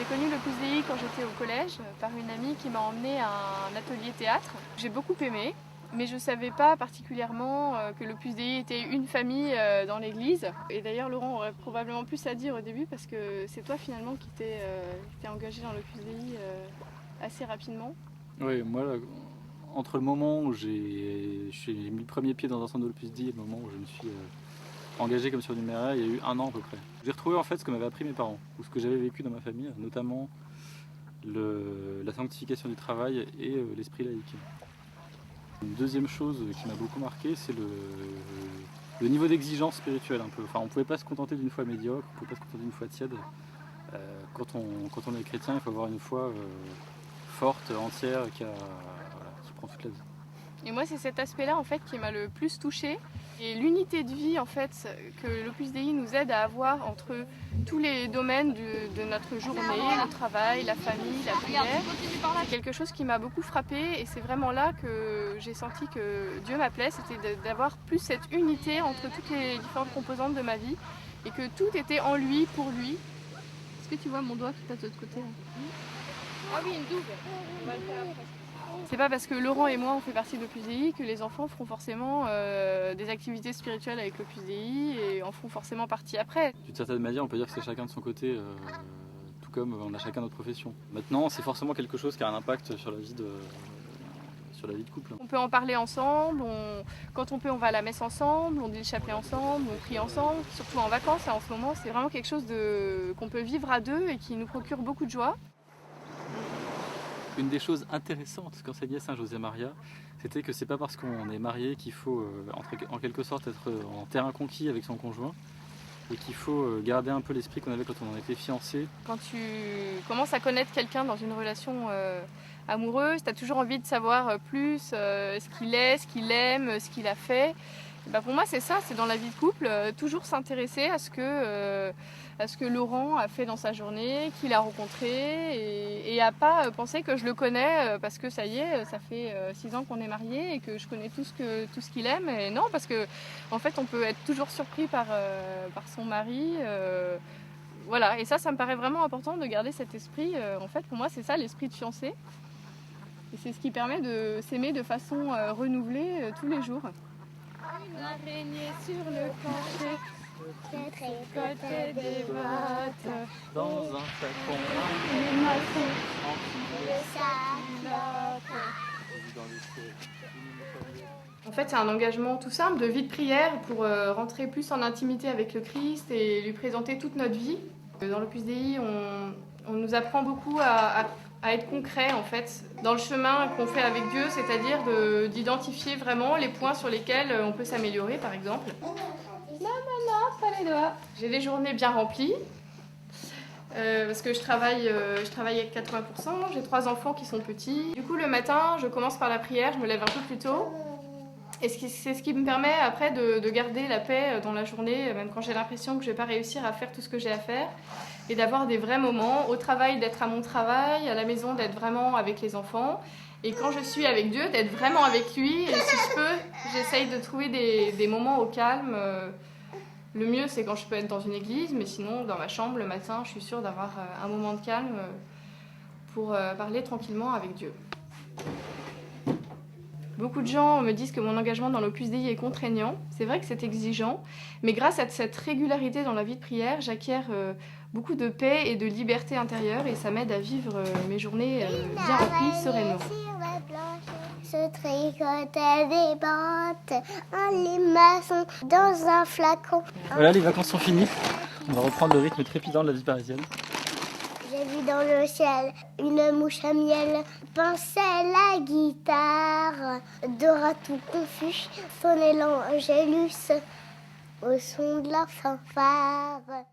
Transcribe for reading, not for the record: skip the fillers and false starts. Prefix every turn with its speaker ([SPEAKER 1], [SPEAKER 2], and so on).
[SPEAKER 1] connu l'Opus Dei quand j'étais au collège par une amie qui m'a emmenée à un atelier théâtre. J'ai beaucoup aimé, mais je ne savais pas particulièrement que l'Opus Dei était une famille dans l'église. Et d'ailleurs Laurent aurait probablement plus à dire au début parce que c'est toi finalement qui t'es engagé dans l'Opus Dei assez rapidement.
[SPEAKER 2] Oui, moi, là, entre le moment où j'ai mis le premier pied dans un centre de l'Opus Dei et le moment où je me suis engagé comme surnuméraire, il y a eu 1 an à peu près. J'ai retrouvé en fait ce que m'avaient appris mes parents, ou ce que j'avais vécu dans ma famille, notamment la sanctification du travail et l'esprit laïque. Une deuxième chose qui m'a beaucoup marqué, c'est le niveau d'exigence spirituelle un peu. Enfin, on ne pouvait pas se contenter d'une foi médiocre, on ne pouvait pas se contenter d'une foi tiède. Quand on est chrétien, il faut avoir une foi forte, entière, qui prend toute la vie.
[SPEAKER 1] Et moi, c'est cet aspect-là en fait qui m'a le plus touchée. Et l'unité de vie en fait que l'Opus Dei nous aide à avoir entre tous les domaines de notre journée, le travail, la famille, la prière, c'est quelque chose qui m'a beaucoup frappée et c'est vraiment là que j'ai senti que Dieu m'appelait, c'était d'avoir plus cette unité entre toutes les différentes composantes de ma vie et que tout était en lui, pour lui. Est-ce que tu vois mon doigt qui passe de l'autre côté là ? Ah oui, une double. On va le faire après. C'est pas parce que Laurent et moi on fait partie de l'Opus Dei que les enfants feront forcément des activités spirituelles avec l'Opus Dei et en feront forcément partie après.
[SPEAKER 2] D'une certaine manière, on peut dire que c'est chacun de son côté, tout comme on a chacun notre profession. Maintenant, c'est forcément quelque chose qui a un impact sur la vie de couple.
[SPEAKER 1] On peut en parler ensemble, quand on peut on va à la messe ensemble, on dit le chapelet ensemble, on prie ensemble, surtout en vacances là, en ce moment c'est vraiment quelque chose qu'on peut vivre à deux et qui nous procure beaucoup de joie.
[SPEAKER 2] Une des choses intéressantes qu'enseignait Saint José Maria, c'était que c'est pas parce qu'on est marié qu'il faut en quelque sorte être en terrain conquis avec son conjoint et qu'il faut garder un peu l'esprit qu'on avait quand on était fiancé.
[SPEAKER 1] Quand tu commences à connaître quelqu'un dans une relation amoureuse, tu as toujours envie de savoir plus ce qu'il est, ce qu'il aime, ce qu'il a fait. Et ben pour moi c'est ça, c'est dans la vie de couple, toujours s'intéresser à ce que Laurent a fait dans sa journée, qu'il a rencontré et à pas penser que je le connais parce que ça y est, ça fait 6 ans qu'on est mariés et que je connais tout ce qu'il aime. Et non, parce que en fait on peut être toujours surpris par son mari. Voilà, et ça me paraît vraiment important de garder cet esprit. En fait, pour moi, c'est ça l'esprit de fiancé. Et c'est ce qui permet de s'aimer de façon renouvelée tous les jours. L'araignée sur le plancher, tricotait des bottes,
[SPEAKER 2] Dans un flacon,
[SPEAKER 1] les maçons, en fait, c'est un engagement tout simple de vie de prière pour rentrer plus en intimité avec le Christ et lui présenter toute notre vie. Dans l'Opus Dei, on nous apprend beaucoup à être concret en fait dans le chemin qu'on fait avec Dieu, c'est-à-dire d'identifier vraiment les points sur lesquels on peut s'améliorer, par exemple. Non, pas les doigts. J'ai des journées bien remplies parce que je travaille avec 80%, j'ai 3 enfants qui sont petits. Du coup, le matin, je commence par la prière, je me lève un peu plus tôt. Et c'est ce qui me permet après de garder la paix dans la journée, même quand j'ai l'impression que je ne vais pas réussir à faire tout ce que j'ai à faire, et d'avoir des vrais moments, au travail d'être à mon travail, à la maison d'être vraiment avec les enfants, et quand je suis avec Dieu, d'être vraiment avec lui, et si je peux, j'essaye de trouver des moments au calme. Le mieux c'est quand je peux être dans une église, mais sinon dans ma chambre le matin, je suis sûre d'avoir un moment de calme pour parler tranquillement avec Dieu. Beaucoup de gens me disent que mon engagement dans l'Opus Dei est contraignant. C'est vrai que c'est exigeant, mais grâce à cette régularité dans la vie de prière, j'acquiers beaucoup de paix et de liberté intérieure et ça m'aide à vivre mes journées bien remplies, sereinement.
[SPEAKER 3] Se tricotait des bottes, les maçons dans un flacon.
[SPEAKER 2] Voilà, les vacances sont finies. On va reprendre le rythme trépidant de la vie parisienne.
[SPEAKER 3] J'ai vu dans le ciel une mouche à miel, pensait la guitare. Dora tout confus, sonnait l'Angélus au son de la fanfare.